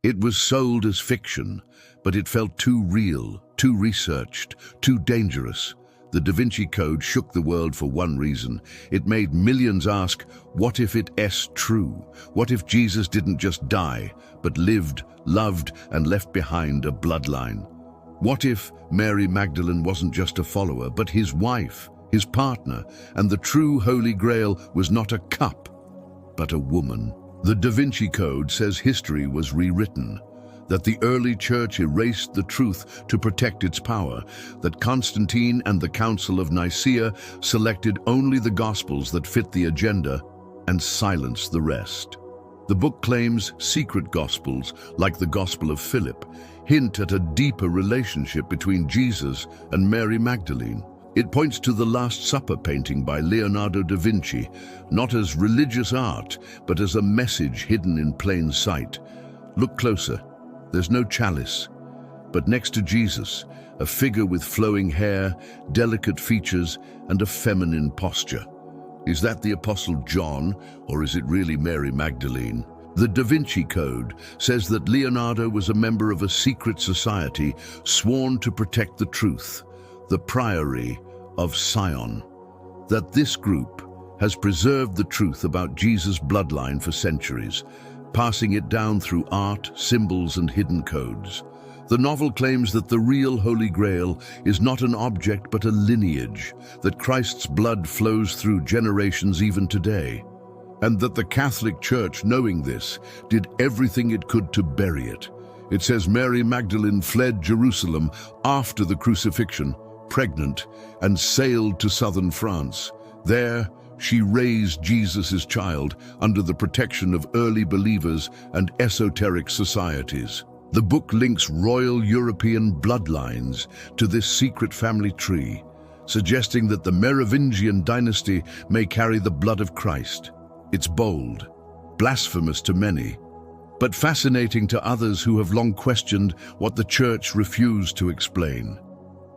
It was sold as fiction, but it felt too real, too researched, too dangerous. The Da Vinci Code shook the world for one reason. It made millions ask, what if it's true? What if Jesus didn't just die, but lived, loved, and left behind a bloodline? What if Mary Magdalene wasn't just a follower, but his wife, his partner, and the true Holy Grail was not a cup, but a woman? The Da Vinci Code says history was rewritten, that the early church erased the truth to protect its power, that Constantine and the Council of Nicaea selected only the Gospels that fit the agenda and silenced the rest. The book claims secret Gospels, like the Gospel of Philip, hint at a deeper relationship between Jesus and Mary Magdalene. It points to the Last Supper painting by Leonardo da Vinci, not as religious art, but as a message hidden in plain sight. Look closer. There's no chalice, but next to Jesus, a figure with flowing hair, delicate features, and a feminine posture. Is that the Apostle John, or is it really Mary Magdalene? The Da Vinci Code says that Leonardo was a member of a secret society sworn to protect the truth, the Priory of Sion. That this group has preserved the truth about Jesus' bloodline for centuries, passing it down through art, symbols, and hidden codes. The novel claims that the real Holy Grail is not an object but a lineage, that Christ's blood flows through generations even today, and that the Catholic Church, knowing this, did everything it could to bury it. It says Mary Magdalene fled Jerusalem after the crucifixion, pregnant, and sailed to southern France. There, she raised Jesus' child under the protection of early believers and esoteric societies. The book links royal European bloodlines to this secret family tree, suggesting that the Merovingian dynasty may carry the blood of Christ. It's bold, blasphemous to many, but fascinating to others who have long questioned what the Church refused to explain.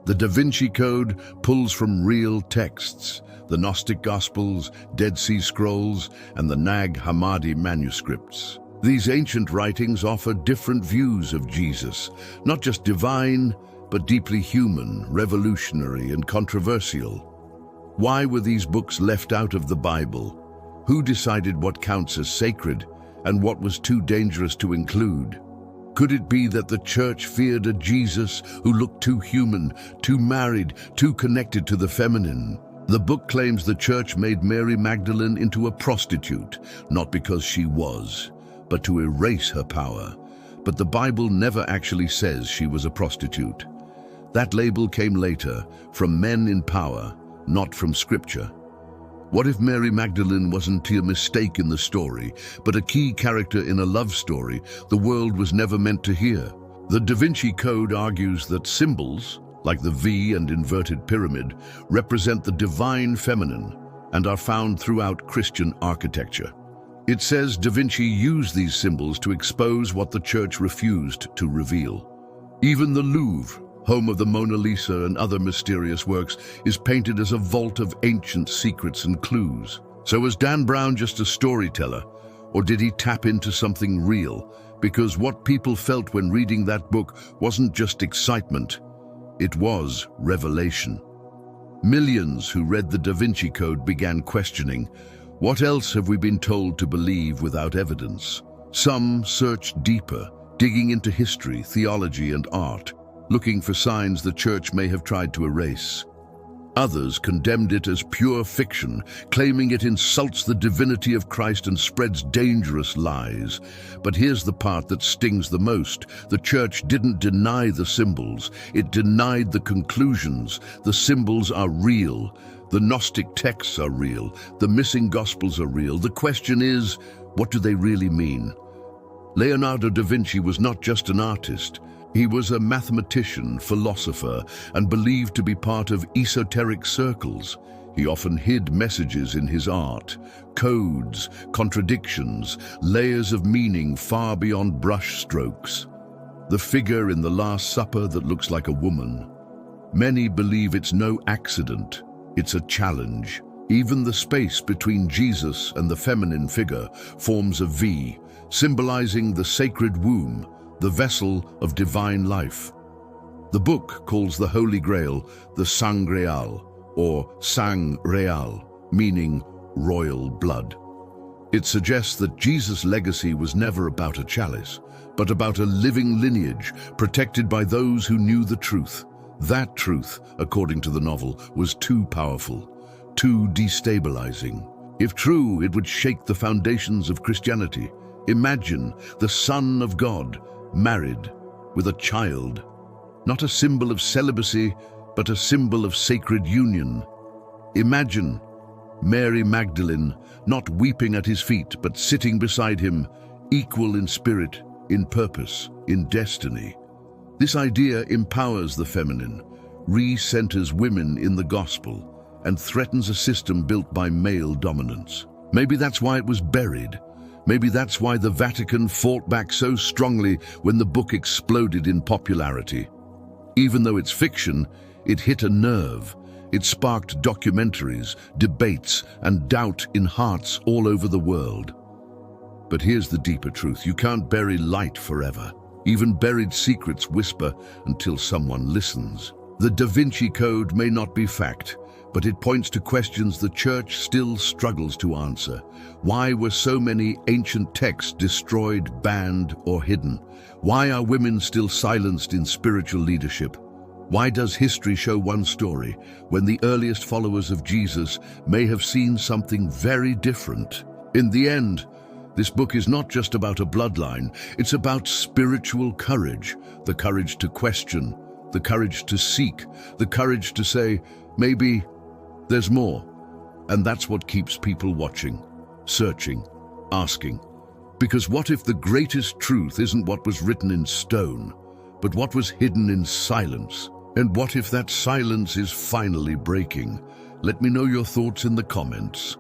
The Da Vinci Code pulls from real texts, the Gnostic Gospels, Dead Sea Scrolls, and the Nag Hammadi manuscripts. These ancient writings offer different views of Jesus, not just divine, but deeply human, revolutionary, and controversial. Why were these books left out of the Bible? Who decided what counts as sacred and what was too dangerous to include? Could it be that the Church feared a Jesus who looked too human, too married, too connected to the feminine? The book claims the Church made Mary Magdalene into a prostitute, not because she was, but to erase her power. But the Bible never actually says she was a prostitute. That label came later, from men in power, not from Scripture. What if Mary Magdalene wasn't a mistake in the story, but a key character in a love story the world was never meant to hear? The Da Vinci Code argues that symbols, like the V and inverted pyramid, represent the divine feminine and are found throughout Christian architecture. It says Da Vinci used these symbols to expose what the Church refused to reveal. Even the Louvre, home of the Mona Lisa and other mysterious works, is painted as a vault of ancient secrets and clues. So was Dan Brown just a storyteller, or did he tap into something real? Because what people felt when reading that book wasn't just excitement, it was revelation. Millions who read the Da Vinci Code began questioning, what else have we been told to believe without evidence? Some searched deeper, digging into history, theology, and art, looking for signs the Church may have tried to erase. Others condemned it as pure fiction, claiming it insults the divinity of Christ and spreads dangerous lies. But here's the part that stings the most. The Church didn't deny the symbols, it denied the conclusions. The symbols are real. The Gnostic texts are real. The missing Gospels are real. The question is, what do they really mean? Leonardo da Vinci was not just an artist. He was a mathematician, philosopher, and believed to be part of esoteric circles. He often hid messages in his art, codes, contradictions, layers of meaning far beyond brush strokes. The figure in the Last Supper that looks like a woman. Many believe it's no accident, it's a challenge. Even the space between Jesus and the feminine figure forms a V, symbolizing the sacred womb, the vessel of divine life. The book calls the Holy Grail the Sang Real, or Sang Real, meaning royal blood. It suggests that Jesus' legacy was never about a chalice, but about a living lineage protected by those who knew the truth. That truth, according to the novel, was too powerful, too destabilizing. If true, it would shake the foundations of Christianity. Imagine the Son of God married with a child, not a symbol of celibacy, but a symbol of sacred union. Imagine Mary Magdalene not weeping at his feet, but sitting beside him, equal in spirit, in purpose, in destiny. This idea empowers the feminine, re-centers women in the gospel, and threatens a system built by male dominance. Maybe that's why it was buried. Maybe that's why the Vatican fought back so strongly when the book exploded in popularity. Even though it's fiction, it hit a nerve. It sparked documentaries, debates, and doubt in hearts all over the world. But here's the deeper truth. You can't bury light forever. Even buried secrets whisper until someone listens. The Da Vinci Code may not be fact, but it points to questions the Church still struggles to answer. Why were so many ancient texts destroyed, banned, or hidden? Why are women still silenced in spiritual leadership? Why does history show one story when the earliest followers of Jesus may have seen something very different? In the end, this book is not just about a bloodline, it's about spiritual courage, the courage to question, the courage to seek, the courage to say, maybe there's more. And that's what keeps people watching, searching, asking. Because what if the greatest truth isn't what was written in stone, but what was hidden in silence? And what if that silence is finally breaking? Let me know your thoughts in the comments.